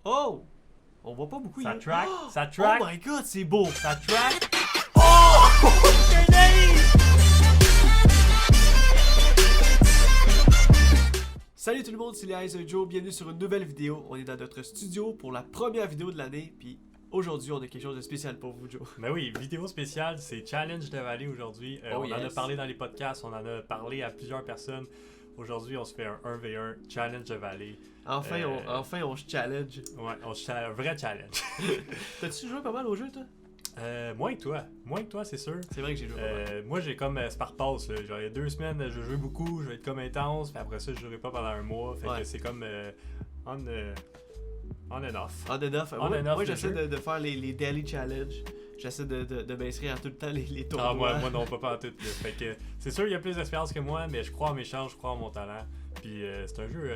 Oh! On voit pas beaucoup. Ça il- track, Oh! ça track. Oh my god, c'est beau! Ça track. Oh! Grenade! Salut tout le monde, c'est les Eyes of Joe, bienvenue sur une nouvelle vidéo. On est dans notre studio pour la première vidéo de l'année, puis aujourd'hui on a quelque chose de spécial pour vous, Joe. Ben oui, vidéo spéciale, c'est Challenge de Valley aujourd'hui. Oh, on en a yes. parlé dans les podcasts, on en a parlé à plusieurs personnes. Aujourd'hui, on se fait un 1v1 Challenge de Valley. Enfin, on se challenge. Ouais, un vrai challenge. T'as-tu joué pas mal au jeu, toi? Moins que toi, c'est sûr. C'est vrai que j'ai joué pas mal. Moi, j'ai comme Sparpass, là. Genre, il y a 2 semaines, je vais jouer beaucoup, je vais être comme intense, puis après ça, je jouerai pas pendant un mois. Fait Ouais. que c'est comme on and off. On and off. On and off Moi le j'essaie jeu. de faire les daily challenges. J'essaie de m'inscrire à tout le temps les tournois. Ah, moi non, pas en tout. Là. Fait que c'est sûr, il y a plus d'expérience que moi, mais je crois en mes chances, je crois en mon talent. Puis c'est un jeu,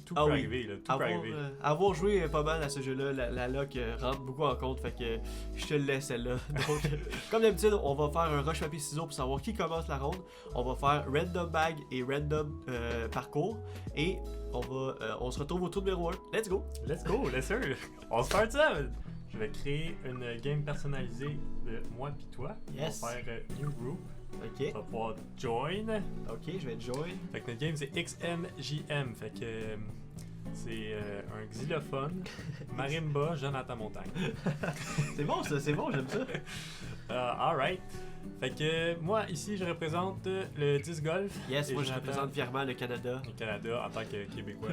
tout Ah peut oui. arriver, là. Tout peut arriver. Avoir joué pas mal à ce jeu-là, la lock rentre beaucoup en compte, fait que je te le laisse celle-là. Donc, comme d'habitude, on va faire un rush papier ciseaux pour savoir qui commence la ronde. On va faire random bag et random parcours. Et on se retrouve au tour numéro 1. Let's go! Let's go, let's go. On start ça. Je vais créer une game personnalisée de moi puis toi. Yes. On va faire New Group. Ok, On va pouvoir Join. ok, je vais join. Fait que notre game c'est XMJM. Fait que c'est un xylophone, marimba, Jonathan Montagne. C'est bon ça, c'est bon, j'aime ça. Alright. Fait que moi ici je représente le 10 golf. Yes, Et moi je Jonathan, représente fièrement le Canada. le Canada en tant que Québécois.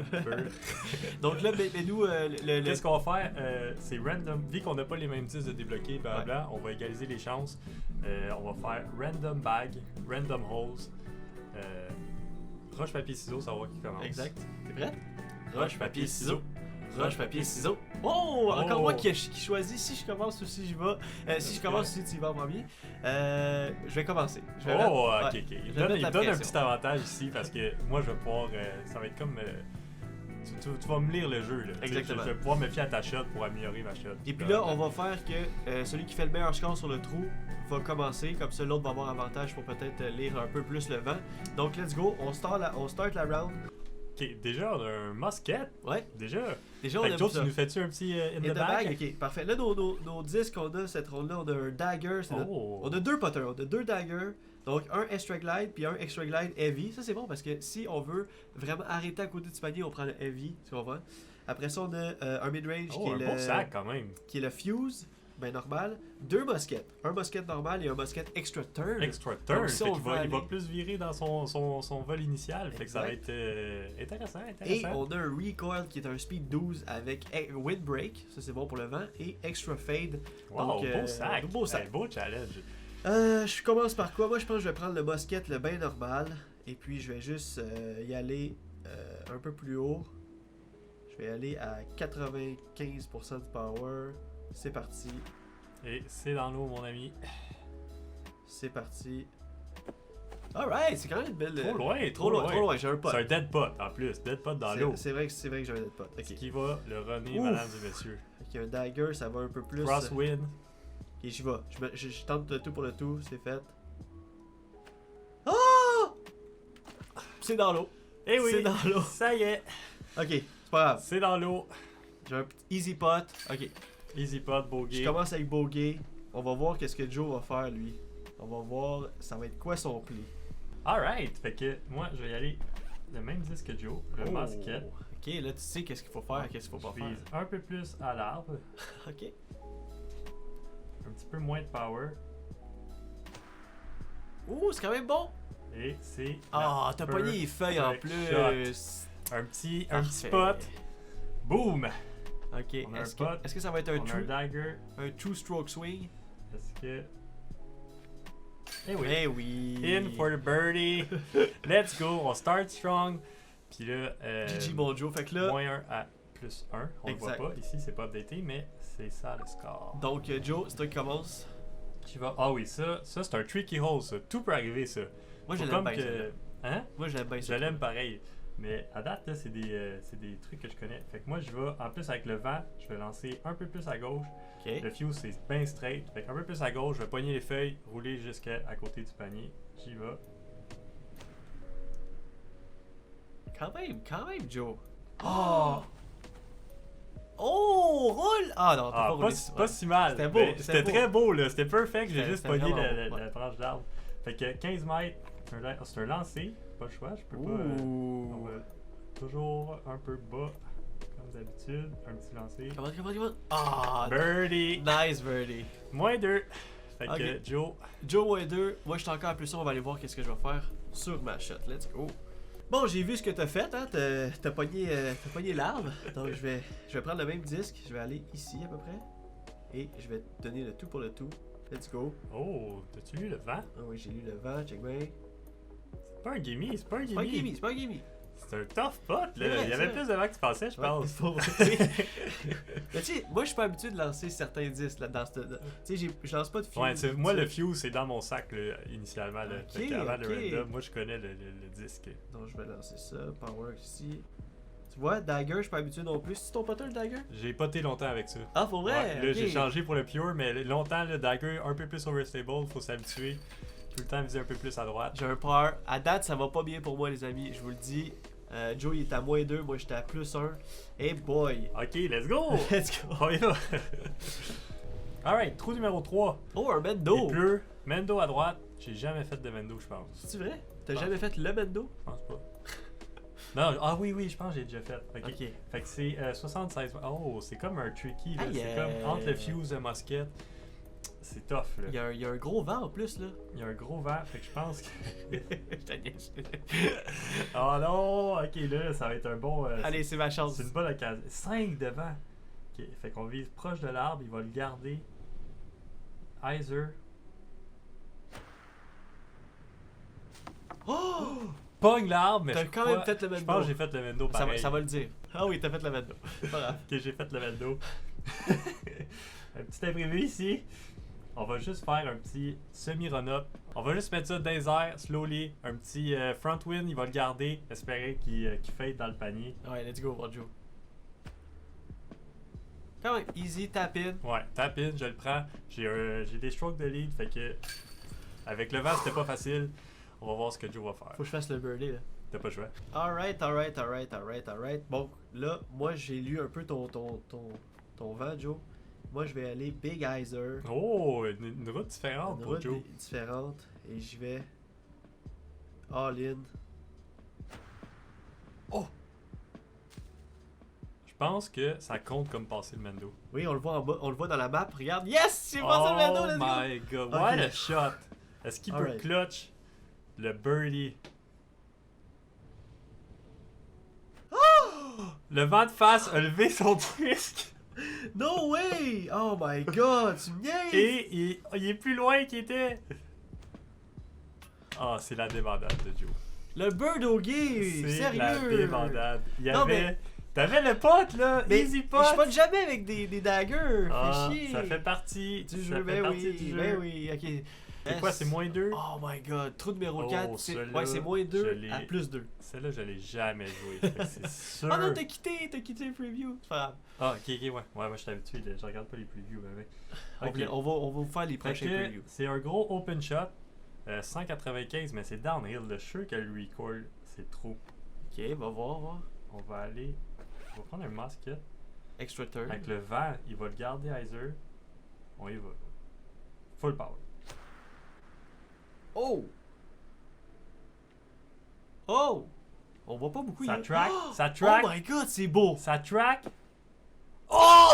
Donc là, mais nous, Qu'est-ce qu'on va faire? C'est random. Vu qu'on n'a pas les mêmes 10 de débloquer, blablabla, on va égaliser les chances. On va faire random bag, random holes. Roche, papier, ciseaux, savoir qui commence. Exact. T'es prêt? Roche, papier, ciseaux. Roche, papier, ciseaux. Oh! Encore Oh. moi qui choisis si je commence ou si je vais. Si je commence ou si tu y vas en premier. Je vais commencer. Je vais mettre- Oh, ok, ouais, ok. je Il vais donne, mettre la un pression. petit avantage ici parce que moi je vais pouvoir. Ça va être comme. Tu vas me lire le jeu. Là. Tu sais, Exactement. Je vais pouvoir me fier à ta shot pour améliorer ma shot. Et puis là, on va faire que celui qui fait le meilleur score sur le trou va commencer. Comme ça, l'autre va avoir avantage pour peut-être lire un peu plus le vent. Donc, let's go. On start la round. Ok, déjà, on a un musket. Ouais. Déjà. Déjà, on Fait que aime Joe, ça. tu nous fais-tu un petit in In the bag? Ok, parfait. Là, nos 10 qu'on a cette ronde-là, on a un dagger. Oh. On a 2 putters, on a 2 daggers. Donc un extra glide puis un extra glide heavy. Ça c'est bon parce que si on veut vraiment arrêter à côté du panier, on prend le heavy, tu comprends? Après ça, on a un mid-range Oh, un beau sac quand même. qui est le fuse, ben normal. 2 muskets. Un musket normal et un musket extra turn. Extra turn. Donc, si Fait on qu'il veut va, il va aller- plus virer dans son vol initial. Fait que ça va Exact. être intéressant. Et on a un recoil qui est un speed 12 avec windbreak, ça c'est bon pour le vent, et extra fade. Wow, donc, beau sac. beau sac. Hey, beau challenge. Je commence par quoi? Moi, je pense que je vais prendre le musket, le bain normal. Et puis, je vais juste y aller un peu plus haut. Je vais aller à 95% de power. C'est parti. Et c'est dans l'eau, mon ami. C'est parti. Alright, c'est quand même une belle... Trop loin, Trop loin, j'ai un pot. C'est un dead pot en plus. Dead pot dans l'eau. C'est vrai que j'ai un dead pot. Ce Ok. qui va le runner, Ouf. mesdames et messieurs. Ok, un dagger, ça va un peu plus... Crosswind. Ok, j'y vais. Je tente le tout pour le tout, c'est fait. Oh! C'est dans l'eau. Eh oui, C'est dans l'eau. ça y est. Ok, c'est pas grave. C'est dans l'eau. J'ai un petit easy pot. Ok. Easy pot, Je bogey. commence avec bogey. On va voir qu'est-ce que Joe va faire lui. On va voir ça va être quoi son pli. Alright. Fait que moi, je vais y aller le même disque que Joe. Le musket. Ok, là tu sais qu'est-ce qu'il faut faire, qu'est-ce qu'il faut Je pas vise faire. un peu plus à l'arbre. Ok. Un petit peu moins de power. Ouh, c'est quand même bon. Et c'est. Ah, la t'as pogné les feuilles en perfect plus. Un petit Parfait. pot. Boom! Ok, On a un est-ce pot. que ça va être un On a un true, dagger. un true stroke swing? Est-ce que. Eh oui. Eh oui. In for the birdie. Let's go. On start strong. Puis là. GG mon Joe. Fait que là, Moins 1 à plus 1. On le voit Exact. pas ici, c'est pas updaté, mais c'est ça le score. donc Joe, c'est toi qui commence. Qui va. Ah oui, ça c'est un tricky hole, ça. Tout peut arriver, ça. Moi je Faut l'aime comme bien. que. celle-là. Hein? Moi je l'aime bien. Je ça. l'aime pareil. Mais à date, là, c'est des trucs que je connais. Fait que moi, je vais, en plus avec le vent, je vais lancer un peu plus à gauche. Ok. Le fuse, c'est bien straight. Fait qu'un peu plus à gauche, je vais pogner les feuilles, rouler jusqu'à côté du panier. J'y vais. Quand même, Joe. Oh! on roule! Ah non, t'as pas roulé. Pas si mal. C'était beau, C'était très beau, là. C'était perfect. J'ai juste C'était pogné vraiment beau, la branche d'arbre. Fait que 15 mètres, c'est un lancer. Pas le choix, je peux pas. On va toujours un peu bas, comme d'habitude. Un petit lancer. Comment? Ah! Birdie! Nice birdie. -2. Fait Ok. que Joe. Joe -2. Moi, je suis encore à +1. On va aller voir qu'est-ce que je vais faire sur ma shot. Let's go. Bon, j'ai vu ce que t'as fait, hein. T'as pogné l'arbre. Donc, je vais prendre le même disque. Je vais aller ici, à peu près. Et je vais te donner le tout pour le tout. Let's go. Oh, t'as-tu lu le vent? Ah oui, j'ai lu le vent. Check bien. C'est pas un gimme, c'est pas un C'est pas un gimme. gimme, c'est pas un gimme. C'est un tough pot, là. C'est vrai, Il y avait ça. plus de vent que tu pensais, je pense. Mais tu sais, moi, je suis pas habitué de lancer certains disques là, dans ce. Tu sais, je lance pas de fuse. Ouais, moi, le fuse, c'est dans mon sac, là, initialement. Là. Ok, Fait qu'avant le ok. random, moi, je connais le disque. Donc, je vais lancer ça. Power ici. Tu vois, Dagger, je suis pas habitué non plus. C'est ton poteur, le Dagger? J'ai poté longtemps avec ça. Ah, pour vrai? Ouais, là, Ok. j'ai changé pour le pure, mais longtemps, le dagger, un peu plus overstable, faut s'habituer. Tout le temps viser un peu plus à droite. J'ai un power. À date, ça va pas bien pour moi, les amis. Je vous le dis. Joe, il est à -2. Moi, j'étais à +1. Hey boy! Ok, let's go! Let's go! On y va! Alright, trou numéro 3. Oh, un Mendo! Il pleut. Mendo à droite. J'ai jamais fait de Mendo, je pense. C'est vrai? T'as Ah. jamais fait le Mendo? Je pense pas. Non, ah oui, je pense que j'ai déjà fait. Ok. Ok. Fait que c'est 76. Oh, c'est comme un tricky, là. Aïe, C'est comme entre le fuse et le musket. C'est tough, là. Il y a un gros vent en plus, là. Il y a un gros vent, fait que je pense que. Je te niaise. Oh non! Ok, là, ça va être un bon. Allez, c'est ma chance. C'est une bonne occasion. 5 devant. Ok, fait qu'on vise proche de l'arbre, il va le garder. Heiser. Oh! Pogne l'arbre, mais T'as je quand crois- même fait le Je Mendo. pense que j'ai fait le Mendo pareil. Ça va le dire. Ah oui, t'as fait le Mendo. C'est pas grave. Ok, j'ai fait le Mendo. Un petit imprévu ici. On va juste faire un petit semi-run-up. On va juste mettre ça dans les airs, slowly. Un petit front wind, il va le garder. Espérer qu'il fade dans le panier. Ouais, let's go, Joe. Quand même, easy, tap in. Ouais, tap in, je le prends. J'ai des strokes de lead, fait que avec le vent, c'était pas facile. On va voir ce que Joe va faire. Faut que je fasse le birdie, là. T'as pas le choix. Alright. Bon, là, moi, j'ai lu un peu ton vent, Joe. Moi, je vais aller Big Heiser. Oh, une route différente Une pour route Joe. différente. Et je vais all in. Oh! Je pense que ça compte comme passer le Mendo. Oui, on le voit en bas, on le voit dans la map. Regarde, yes! J'ai passé le Mendo, let's go! Oh my god, Ok. what a shot! Est-ce qu'il peut Alright. clutch le birdie? Le vent de face a levé son disque No way! Oh my god, tu me niaises! et il est plus loin qu'il était. Ah, c'est la débandade de Joe. Le bird au gay! C'est Sérieux! la débandade. Il y Non, avait... mais- T'avais le pote là, Mais easy je pot. pote jamais avec des daggers, Ah, fais chier! ça fait partie du ça jeu, fait ben partie oui, du jeu. ben oui, ok. C'est quoi, c'est -2? Oh my god, trou numéro Oh, 4, c'est celui-là, ouais, c'est je -2 l'ai. à +2. Celle-là, je l'ai jamais joué. Fait que c'est sûr. Oh non, t'as quitté le preview, c'est pas grave. Ah, ok, ouais. Ouais, moi je suis habitué, je regarde pas les previews. Mais... Ok. On va vous faire les Fait prochains que previews. c'est un gros open shot. 195, mais c'est downhill. Je suis sûr que le record, c'est trop. Ok, va voir. On va aller. On va prendre un musket. Extra turn. Avec le vent, il va le garder Heiser. On y va. Full power. Oh! Oh! On voit pas beaucoup. Ça il y a- track, Oh! ça track. Oh my god, c'est beau! Ça track. Oh!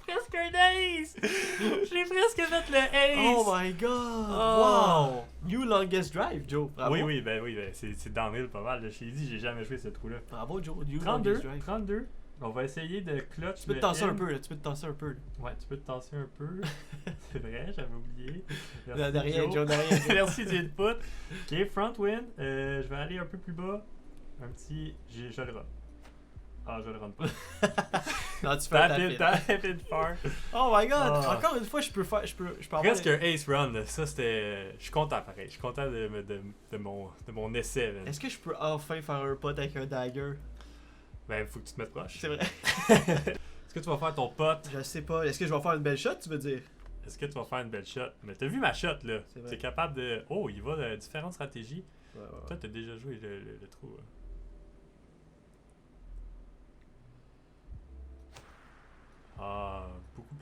Presque un ace! J'ai presque fait le ace! Oh my god! Oh! Wow! New longest drive, Joe. Bravo. Oui, ben c'est downhill pas mal. Je t'ai dit, j'ai jamais joué ce trou-là. Bravo, Joe. New 32, longest drive. 32. On va essayer de clutch. Tu peux te le tasser un in. peu, là. Tu peux te tasser un peu. là. Ouais, tu peux te tasser un peu. C'est vrai, j'avais oublié. De rien, Joe, de rien. Merci du input. Ok, front wind. Je vais aller un peu plus bas. Un petit. Je le run. Ah, je le run pas. Non, tu fais un Tap it far. Oh my god! Ah. Encore une fois, je peux avoir... Presque un ace run. Là. Ça, c'était. Je suis content pareil. Je suis content de mon essai. Man. Est-ce que je peux enfin faire un pot avec un dagger? Ben, faut que tu te mettes proche. C'est vrai. Est-ce que tu vas faire ton pote? Je sais pas. Est-ce que je vais faire une belle shot, tu veux dire? Est-ce que tu vas faire une belle shot? Mais t'as vu ma shot là? C'est vrai. T'es capable de. Oh, il va de différentes stratégies. Ouais. Toi, t'as déjà joué le trou. Hein.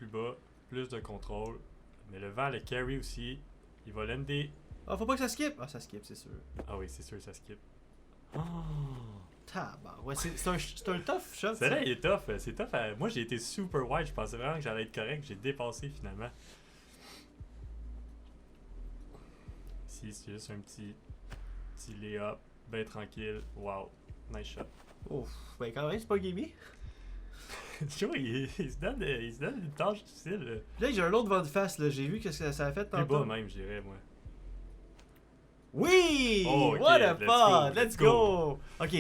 plus bas, plus de contrôle. Mais le vent, le carry aussi, il va l'ender. Ah, faut pas que ça skip. Ah, ça skip, c'est sûr. Ah oui, c'est sûr, ça skip. Oh, ouais, c'est un tough shot. Celle-là, il est tough. C'est tough. Moi, j'ai été super wide. Je pensais vraiment que j'allais être correct. J'ai dépassé finalement. Ici, c'est juste un petit lay-up. Ben tranquille. Wow. Nice shot. Ouf, ben quand même, c'est pas gamey. Joe, il se donne une tâche difficile. Là, j'ai un autre vent de face, là. J'ai vu que ça a fait Plus tantôt. bas même, je dirais, moi. Oui! Oh, ok, What a let's fun! go, Let's go! Ok.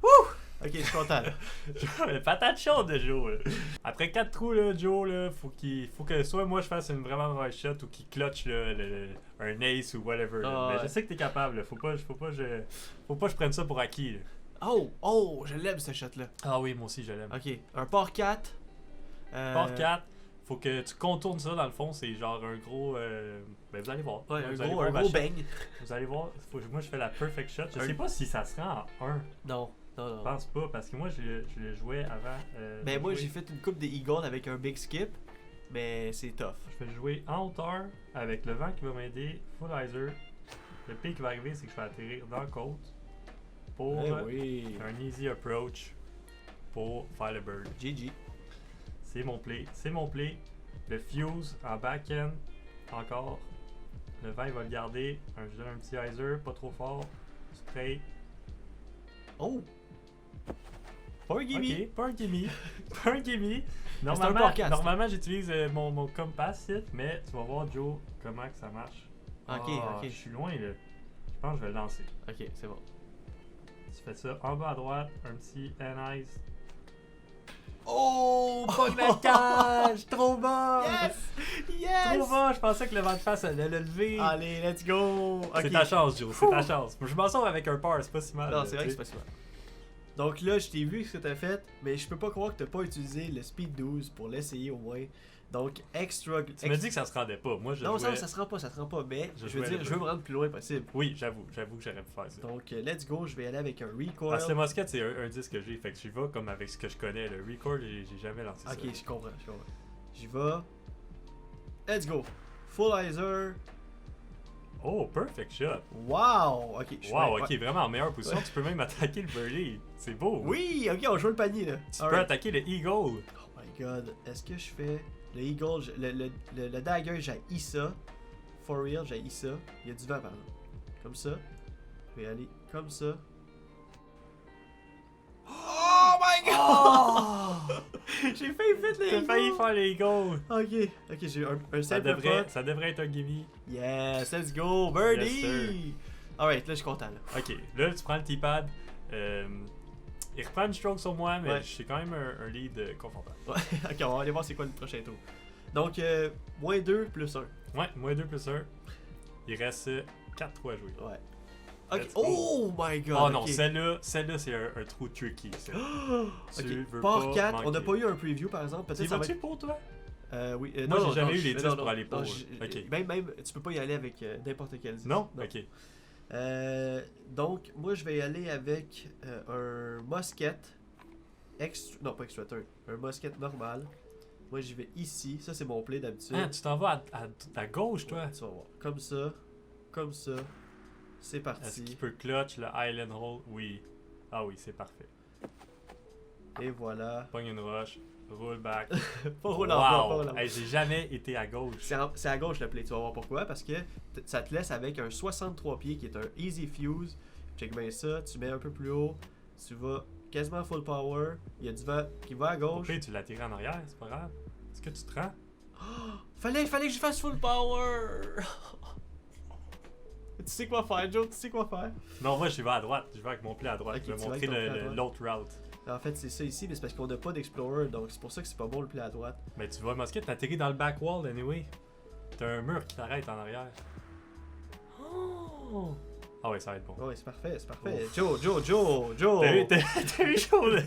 Wouh! Ok, je suis content, là. Patate chaude de Joe. Là. Après 4 trous, là, Joe, là, faut que soit moi je fasse une vraiment mauvaise shot ou qu'il clutch là, un ace ou whatever. Là. Mais je sais que t'es capable. Là. Faut pas que je prenne ça pour acquis. Là. Oh, je l'aime, ce shot-là. Ah oui, moi aussi je l'aime. Ok, un par 4. Par 4, faut que tu contournes ça dans le fond. C'est genre un gros. Ben vous allez voir. Ouais, Vous un allez gros voir ma shot. bang. Vous allez voir. Moi je fais la perfect shot. Je sais pas si ça se rend en 1. Non. Je pense pas, parce que moi je le jouais avant. Ben moi j'ai fait une coupe des Eagles avec un big skip, mais c'est tough. Je vais le jouer en hauteur avec le vent qui va m'aider, full riser. Le pire qui va arriver, c'est que je vais atterrir dans la côte pour oui. un easy approach pour faire le bird. GG. C'est mon play. Le fuse en back-end, encore. Le vent il va le garder. Je donne un petit riser, pas trop fort. Straight. Oh! Pas un gimme. Ok, pas un gimme. Pas un gimme. Normalement j'utilise mon compass ici, mais tu vas voir Joe comment que ça marche. Ok. Je suis loin là. Je pense que je vais le lancer. Ok, c'est bon. Tu fais ça en bas à droite, un petit N-Ice. Oh! Fuck la cage! Trop bas! Yes! Trop bas! Je pensais que le vent de face allait le lever. Allez, let's go! Okay. C'est ta chance, Joe, c'est ta chance. Je m'en sors avec un par, c'est pas si mal. Non, c'est vrai que c'est pas si mal. Donc là, je t'ai vu ce que t'as fait, mais je peux pas croire que t'as pas utilisé le Speed 12 pour l'essayer au moins. Donc, extra. Tu me dis que ça se rendait pas. Moi, je non, jouais... ça se rend pas, mais je veux jouais dire, je veux me rendre le plus loin possible. Oui, j'avoue que j'aurais pu faire ça. Donc, let's go, je vais aller avec un recoil. Parce que le Musket, c'est un disque que j'ai, fait que j'y vais comme avec ce que je connais. Le recoil, j'ai jamais lancé ça. Ok, je comprends. J'y vais. Let's go. Full riser. Oh, perfect shot. Wow! Ok, Ok, vraiment en meilleure position. Tu peux même attaquer le birdie. C'est beau. Oui, ok, on joue le panier là. Tu peux attaquer le eagle. Oh my god, est-ce que je fais le eagle, le dagger, j'ai ça. For real, j'ai ça. Il y a du vent par exemple. Comme ça. Je vais aller comme ça. Oh my god! Oh! J'ai failli faire les T'as failli faire les eagles. Ok, j'ai eu un simple putt. Ça devrait être un gimme. Yes, let's go, birdie! Yes, sir. Alright, là je suis content là. Ok, là tu prends le T-pad. Il reprend une stroke sur moi, mais Ouais. j'ai quand même un lead confortable. Ouais, ok, on va aller voir c'est quoi le prochain tour. Donc, moins 2 plus 1. Ouais, moins 2 plus 1. Il reste 4 trous à jouer. Ouais. Ok. Let's go. Oh my god! Oh non, ok. celle-là c'est un trou tricky. Ça. Ok, Tu veux par pas 4, on n'a manquer. pas eu un preview par exemple. Peut-être Tu ça va vas-tu être... pour toi? Oui, Moi, non, j'ai jamais non, eu les je- 10 non, pour non, aller pour. non, Ok. Même, tu peux pas y aller avec n'importe quel 10. Non? Ok. Donc, moi je vais y aller avec un musket. Non, pas extra turn. Un musket normal. Moi j'y vais ici. Ça c'est mon play d'habitude. Ah, tu t'en vas à gauche, toi? Ouais, tu vas voir. Comme ça. Comme ça. C'est Est-ce parti. qu'il peut clutch le Island Hole? Oui. Ah oui, c'est parfait. Et voilà. Pogne une roche, roll back. Pas roulant, pas Wow! roulant. Hey, j'ai jamais été à gauche. C'est à gauche le play, tu vas voir pourquoi. Parce que ça te laisse avec un 63 pieds qui est un easy fuse. Check bien ça, tu mets un peu plus haut, tu vas quasiment full power. Il y a du vent qui va à gauche. Ok, tu l'as tiré en arrière, c'est pas grave. Est-ce que tu te rends? Fallait que je fasse full power! Tu sais quoi faire, Joe, tu sais quoi faire. Non, moi je vais à droite. Je vais avec mon play à droite. Ok, je vais tu vas montrer avec ton play à droite. l'autre route. En fait, c'est ça ici, mais c'est parce qu'on n'a pas d'explorer, donc c'est pour ça que c'est pas bon le play à droite. Mais tu vois, Musket, t'as atterri dans le back wall anyway. T'as un mur qui t'arrête en arrière. Oh! Ah ouais, ça va être bon. Ouais, c'est parfait. Ouf. Joe! T'as eu chaud là!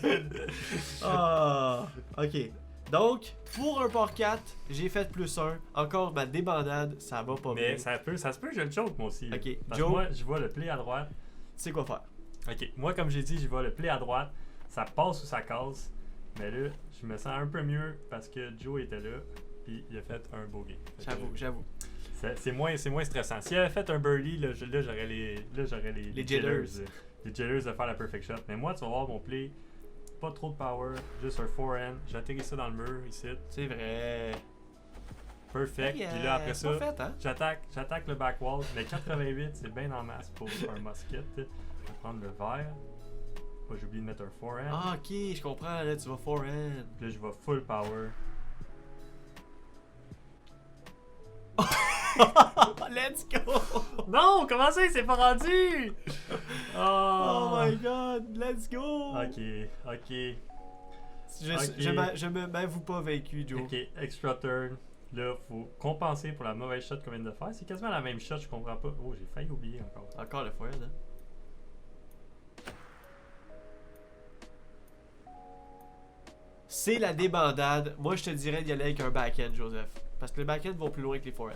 Ah, ok. Donc, pour un par 4, j'ai fait plus 1. Encore ma débandade, ça va pas Mais bien. ça se peut que je le choke moi aussi. Ok, Parce Joe. que moi, je vois le play à droite. Tu sais quoi faire. Ok, moi comme j'ai dit, je vois le play à droite. Ça passe ou ça casse. Mais là, je me sens un peu mieux parce que Joe était là, puis il a fait un bogey. J'avoue. C'est moins stressant. S'il avait fait un birdie, là j'aurais les jitters. Les jitters de faire la perfect shot. Mais moi, tu vas voir mon play, pas trop de power, juste un forehand. J'atterris ça dans le mur ici. C'est vrai. Perfect. Hey, Puis là, après ça, pas fait, hein? j'attaque le back wall. Mais 88, c'est bien en masse pour un musket. Je vais prendre le vert. J'ai oublié de mettre un forehand. Ah, ok, je comprends. Là, tu vas forehand. Puis là, je vais full power. Let's go! Non, comment ça, il s'est pas rendu? Oh my god, let's go! Ok. Je me m'avoue pas vaincu, Joe. Ok, extra turn. Là, faut compenser pour la mauvaise shot qu'on vient de faire. C'est quasiment la même shot, je comprends pas. Oh, j'ai failli oublier encore. Encore le forehand, hein? C'est la débandade. Moi, je te dirais d'y aller avec un backhand, Joseph. Parce que les backhands vont plus loin que les forehands.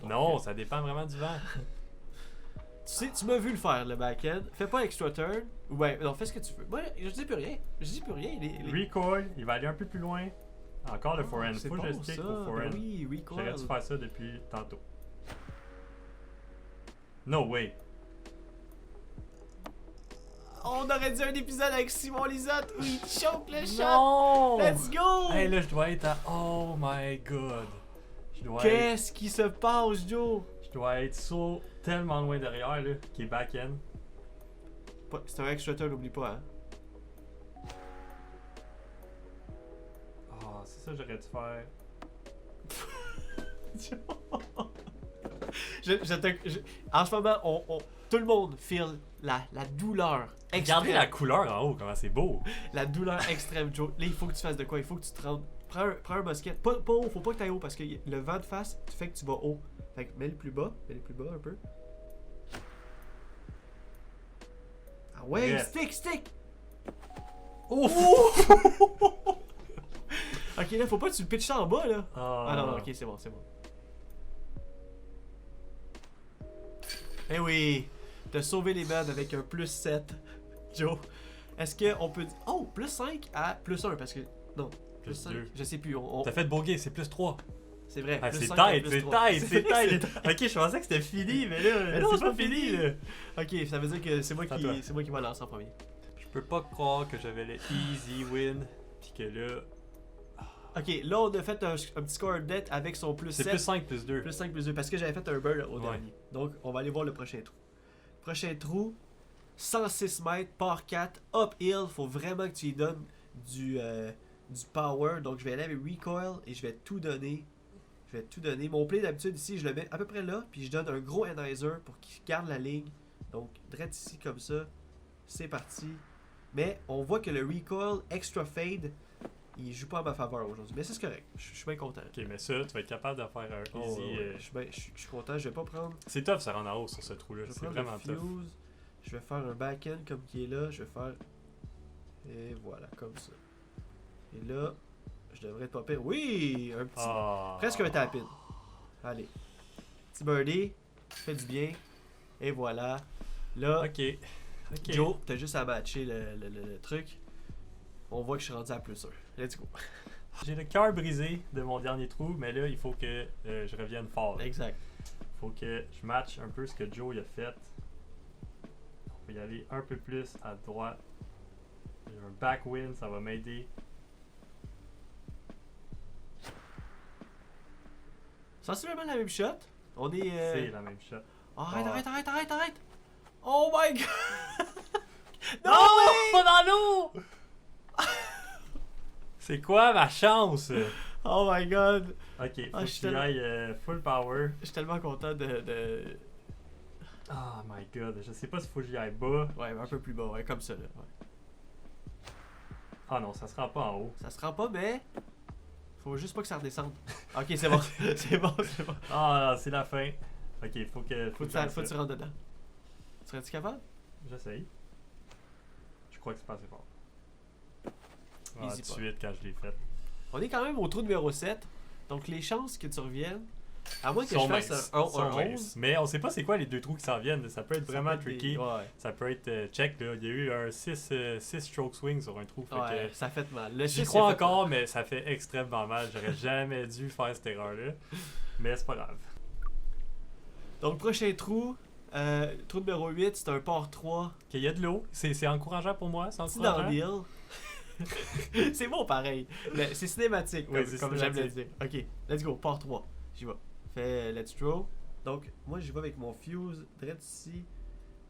Non, ça dépend vraiment du vent. Tu sais, tu m'as vu le faire, le backhand. Fais pas extra turn. Ouais, non, fais ce que tu veux. Moi, je dis plus rien. Recoil, il va aller un peu plus loin. Encore le forehand. C'est Faut que bon, je stick ça. au forehand. Ben oui, recoil. J'aurais dû faire ça depuis tantôt. No way. On aurait dit un épisode avec Simon Lisotte où il choke le shot. Non! Let's go! Hey, là, je dois être à... Oh my god. Qu'est-ce qui se passe, Joe? Je dois être tellement loin derrière, là, qui est back-end. C'est un extra turn, n'oublie pas, hein? Ah, c'est ça que j'aurais dû faire. En ce moment, tout le monde feel la douleur extrême. Regardez la couleur en haut, comment c'est beau. La douleur extrême, Joe. Là, il faut que tu fasses de quoi? Il faut que tu te rendes. Prends un musket. Pas haut, faut pas que tu ailles haut parce que le vent de face fait que tu vas haut. Fait que mets le plus bas un peu. Ah ouais, Yes. stick! Ouf! Ok, là, faut pas que tu le pitches ça en bas, là. Ah, Ah non, ok, c'est bon. Eh oui, t'as sauvé les bandes avec un plus 7, Joe. Est-ce qu'on peut dire... Oh, plus 5 à plus 1, parce que... Non, plus 5, 2. je sais plus. T'as fait bogey, c'est plus 3. C'est vrai, Ah, plus c'est 5 à tight, plus c'est 3. tight. Ok, je pensais que c'était fini, mais là, Mais non, c'est pas fini, là. Ok, ça veut dire que c'est moi C'est à toi. qui va lancer en premier. Je peux pas croire que j'avais le easy win, pis que là... Ok, là, on a fait un petit score net avec son plus 7. C'est plus 5, plus 2. Plus 5, plus 2, parce que j'avais fait un bird au Ouais. dernier. Donc, on va aller voir le prochain trou. Prochain trou, 106 mètres, par 4, uphill. Faut vraiment que tu y donnes du power. Donc, je vais aller avec recoil et je vais tout donner. Mon play d'habitude ici, je le mets à peu près là, puis je donne un gros anhyzer pour qu'il garde la ligne. Donc, direct ici comme ça. C'est parti. Mais on voit que le recoil extra fade, il joue pas en ma faveur aujourd'hui. Mais c'est correct. Je suis bien content. Ok, mais ça, tu vas être capable de faire un easy... Je suis content. Je vais pas prendre. C'est tough, ça rend en haut sur ce trou-là. Je vais C'est prendre vraiment le tough. fuse. Je vais faire un back-end comme qui est là. Je vais faire. Et voilà, comme ça. Et là, je devrais être pas pire. Oui! Un petit. Ah. Presque un tap-in. Allez. Petit birdie. Fait du bien. Et voilà. Là, Ok. Joe, t'as juste à matcher le truc. On voit que je suis rendu à plus 1. Let's go. J'ai le cœur brisé de mon dernier trou, mais là, il faut que je revienne fort. Il Exact. faut que je matche un peu ce que Joe il a fait. On va y aller un peu plus à droite. J'ai un backwind, ça va m'aider. Sensiblement la même shot. On est. C'est la même shot. Oh, arrête! Oh my god! Non! Pas dans l'eau! C'est quoi ma chance? Oh my god! Ok, faut Ah, que je suis tu y ailles full power. Je suis tellement content de... Oh my god, je sais pas s'il faut que j'y aille bas. Ouais, un peu plus bas, ouais, comme ça là. Ouais. Ah non, ça se rend pas en haut. Ça se rend pas, mais... Faut juste pas que ça redescende. Ok, c'est bon. c'est bon. Ah, c'est la fin. Ok, faut que Faut que tu rentres dedans. Serais-tu capable? J'essaye. Je crois que c'est pas assez fort. Ah, Easy tout de pas. suite quand je l'ai fait. On est quand même au trou numéro 7. Donc les chances que tu reviennes À moins que je Sont fasse minces. un Sont 11. minces. Mais on sait pas c'est quoi les deux trous qui s'en viennent. Ça peut être vraiment tricky. Ouais. Ça peut être check là. Il y a eu un 6 stroke swing sur un trou. Fait Ouais, que ça fait mal. Le j'y 6, crois il a fait encore, mais ça fait extrêmement mal. J'aurais jamais dû faire cette erreur-là. Mais c'est pas grave. mal. Donc, prochain trou. Trou numéro 8, c'est un par 3. Il y a de l'eau. C'est encourageant pour moi. C'est Petit encourageant. downhill. C'est bon pareil. Mais c'est cinématique, Oui, comme, c'est comme j'aime le dire. cinématique. Ok, let's go, par 3. J'y vais. Fais let's draw. Donc, moi, j'y vais avec mon fuse, direct ici,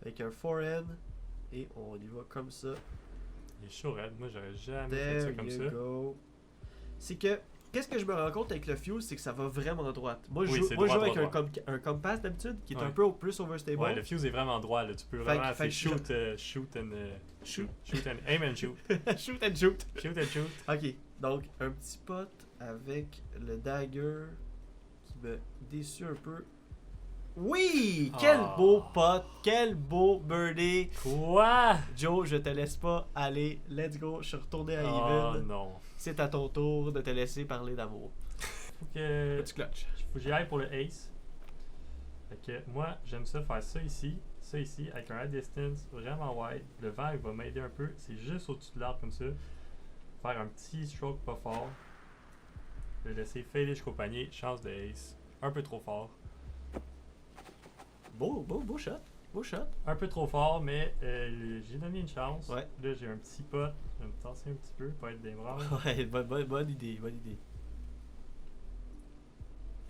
avec un forehand. Et on y va comme ça. Il est chaud, Red. Moi, j'aurais jamais fait There ça comme you ça. go. C'est que, qu'est-ce que je me rends compte avec le fuse, c'est que ça va vraiment droite. Moi, je Oui, joue, c'est moi, je joue droit, avec droit, un compass d'habitude, qui est Ouais. un peu plus overstable. Ouais, le fuse est vraiment droit. Là. Tu peux Fait que- vraiment. fait C'est que shoot and. Shoot. Shoot and. Aim and shoot. Shoot and shoot. Shoot and shoot. Ok, donc un petit pot avec le dagger qui me déçut un peu. Oui! Quel Ah. beau pot! Quel beau birdie! Quoi? Joe, je te laisse pas aller. Let's go, je suis retourné à Oh Even. non. C'est à ton tour de te laisser parler d'amour. Faut que. Petit clutch. Faut que j'y aille pour le ace. Fait que moi, j'aime ça faire ça ici, avec un high distance vraiment wide. Le vent, il va m'aider un peu. C'est juste au-dessus de l'arbre comme ça. Faire un petit stroke pas fort. Le laisser fader jusqu'au panier. Chance de ace. Un peu trop fort. Beau shot. Beau shot. Un peu trop fort, mais j'ai donné une chance. Ouais. Là, j'ai un petit pot. Je vais me tasser un petit peu, pas être des bras. Ouais, bonne idée, bonne idée.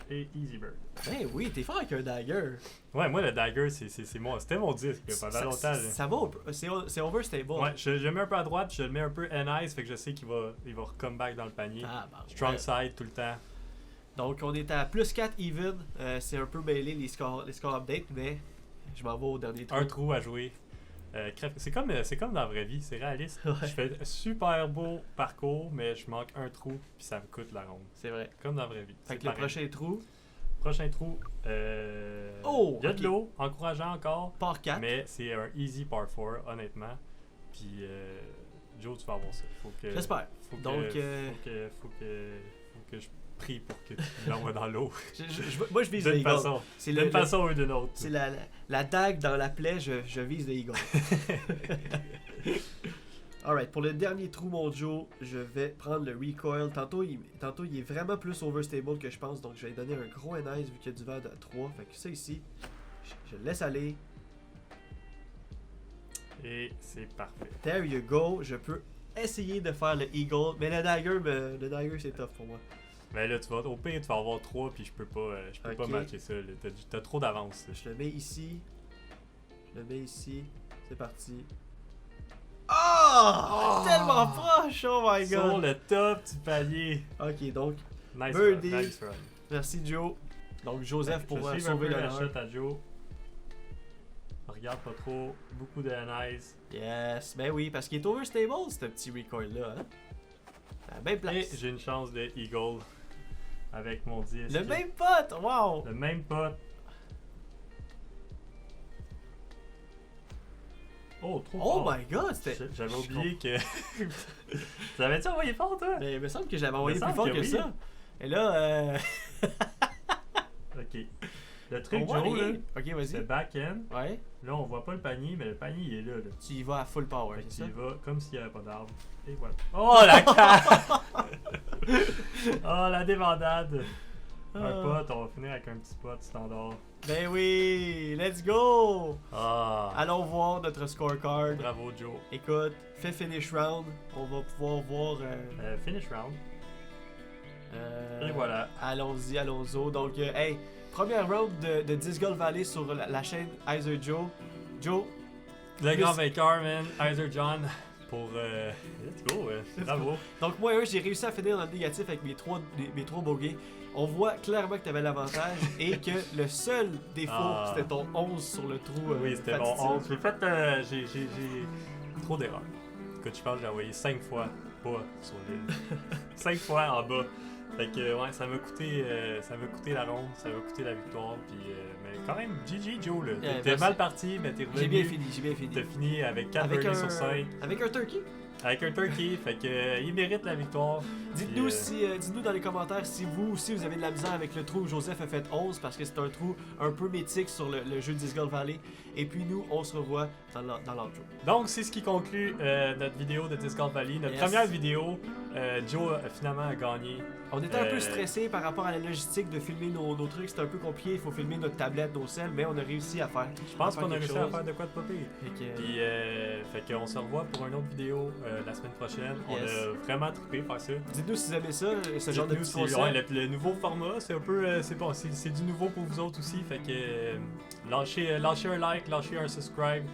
Et easy bird. Ben oui, t'es fort avec un dagger. Ouais, moi, le dagger, c'était mon disque pendant longtemps. là. Ça va, c'est overstable. Ouais, je le mets un peu à droite, puis je le mets un peu nice, fait que je sais qu'il va come back dans le panier. Ah, ben, Strong ouais. side tout le temps. Donc, on est à plus 4 even. C'est un peu mêlé les scores update, mais je m'en vais au dernier trou. Un trou à jouer. C'est comme dans la vraie vie, c'est réaliste. Ouais. Je fais super beau parcours, mais je manque un trou, puis ça me coûte la ronde. C'est vrai. Comme dans la vraie vie. Fait C'est que le pareil. prochain trou, Prochain trou, Oh, il y a ok. de l'eau, encourageant encore, par 4. mais c'est un easy par 4, honnêtement. Puis, Joe, tu vas avoir ça. J'espère. Faut que, Donc, faut que je prie pour que tu l'envoies dans l'eau. Moi, je vise D'une l'eagle. façon, C'est d'une façon ou d'une autre. c'est la dague dans la plaie, je vise l'eagle. Alright, pour le dernier trou, mon Joe, je vais prendre le recoil. Tantôt, il est vraiment plus overstable que je pense, donc je vais lui donner un gros nice vu qu'il y a du vent de 3. Fait que ça ici, je le laisse aller. Et c'est parfait. There you go. Je peux essayer de faire le eagle, mais le dagger c'est tough pour moi. Mais là, au pire, tu vas avoir 3, puis je peux pas Ok. matcher ça. là. T'as trop d'avance. là. Je le mets ici. C'est parti. Oh! Tellement proche! Oh my Sur god! le top du palier. Ok, donc, Nice Birdie. run, nice run. merci Joe. Donc, Joseph pour Je suis sauver un peu la l'honneur. shot à Joe. Regarde pas trop. Beaucoup de nice. Yes, ben oui, parce qu'il est overstable, ce petit recoil-là. Hein? À la même Et place. j'ai une chance de eagle avec mon disque. Le même pote! Wow! Le même pot. Oh, trop Oh fort. my god! C'était. J'avais oublié que. T'avais-tu envoyé fort, toi? Mais il me semble que j'avais envoyé Il me plus semble fort que, que oui. ça. Et là, Ok. Le truc, on voit Joe, rien. là, Ok, c'est vas-y. back-end. Ouais. Là, on voit pas le panier, mais le panier, il est là. là. Tu y vas à full power, Fait c'est qu'il ça? y va comme s'il n'y avait pas d'arbre. Et voilà. Oh, la carte! Oh, la débandade! Un Ah. pot, on va finir avec un petit pot standard. Ben oui! Let's go! Ah! Allons voir notre scorecard. Bravo, Joe. Écoute, fais finish round. On va pouvoir voir. Finish round. Et voilà. Allons-y. Donc, hey, première round de Disc Golf Valley sur la chaîne Heiser Joe. Joe, Le Plus- grand vainqueur, man. Heiser John. Pour. Let's go, bravo. donc moi, j'ai réussi à finir dans le négatif avec mes trois bogeys. On voit clairement que tu avais l'avantage et que le seul défaut, Ah. c'était ton 11 sur le trou. Oui, c'était bon. fatidique. J'ai fait. J'ai trop d'erreurs. Écoute, je pense que j'ai envoyé 5 fois pas sur l'île. 5 fois en bas. Fait que, ouais, ça m'a coûté la ronde, ça m'a coûté la victoire. Puis, mais quand même, GG Joe, là. T'es merci. mal parti, mais t'es revenu. J'ai bien fini. T'as fini avec 4 Avec birdies sur 5. Avec un turkey. Avec un turkey, fait que il mérite la victoire. Dites-nous Puis, dites-nous dans les commentaires si vous aussi vous avez de la misère avec le trou où Joseph a fait 11 parce que c'est un trou un peu mythique sur le jeu Disc Golf Valley. Et puis nous, on se revoit dans l'outro. Donc, c'est ce qui conclut notre vidéo de Disc Golf Valley. Notre Yes. première vidéo, Joe finalement a gagné. On était un peu stressé par rapport à la logistique de filmer nos trucs. C'était un peu compliqué. Il faut filmer notre tablette, nos selles, mais on a réussi à faire. Je pense qu'on a quelque réussi à chose. faire de quoi de pas pire. Puis, fait qu'on se revoit pour une autre vidéo la semaine prochaine. Yes. On a vraiment trippé faire ça. Dites-nous si vous aimez ça, ce genre de Dites-nous petit si- concept. ouais, le nouveau format, c'est un peu, c'est bon, c'est du nouveau pour vous autres aussi. Fait que lâchez un like, lâchez un subscribe.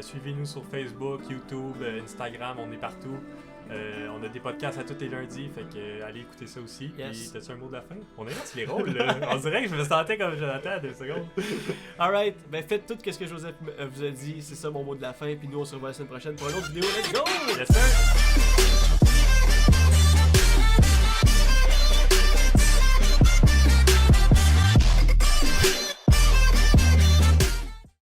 Suivez-nous sur Facebook, YouTube, Instagram, on est partout. On a des podcasts à tous les lundis, fait que allez écouter ça aussi. Yes. Puis t'as-tu un mot de la fin? On est là sur les rôles, là. On dirait que je me sentais comme Jonathan à 2 secondes. Alright, ben faites tout ce que Joseph vous a dit. C'est ça mon mot de la fin. Puis nous, on se revoit la semaine prochaine pour une autre vidéo. Let's go! Yes sir!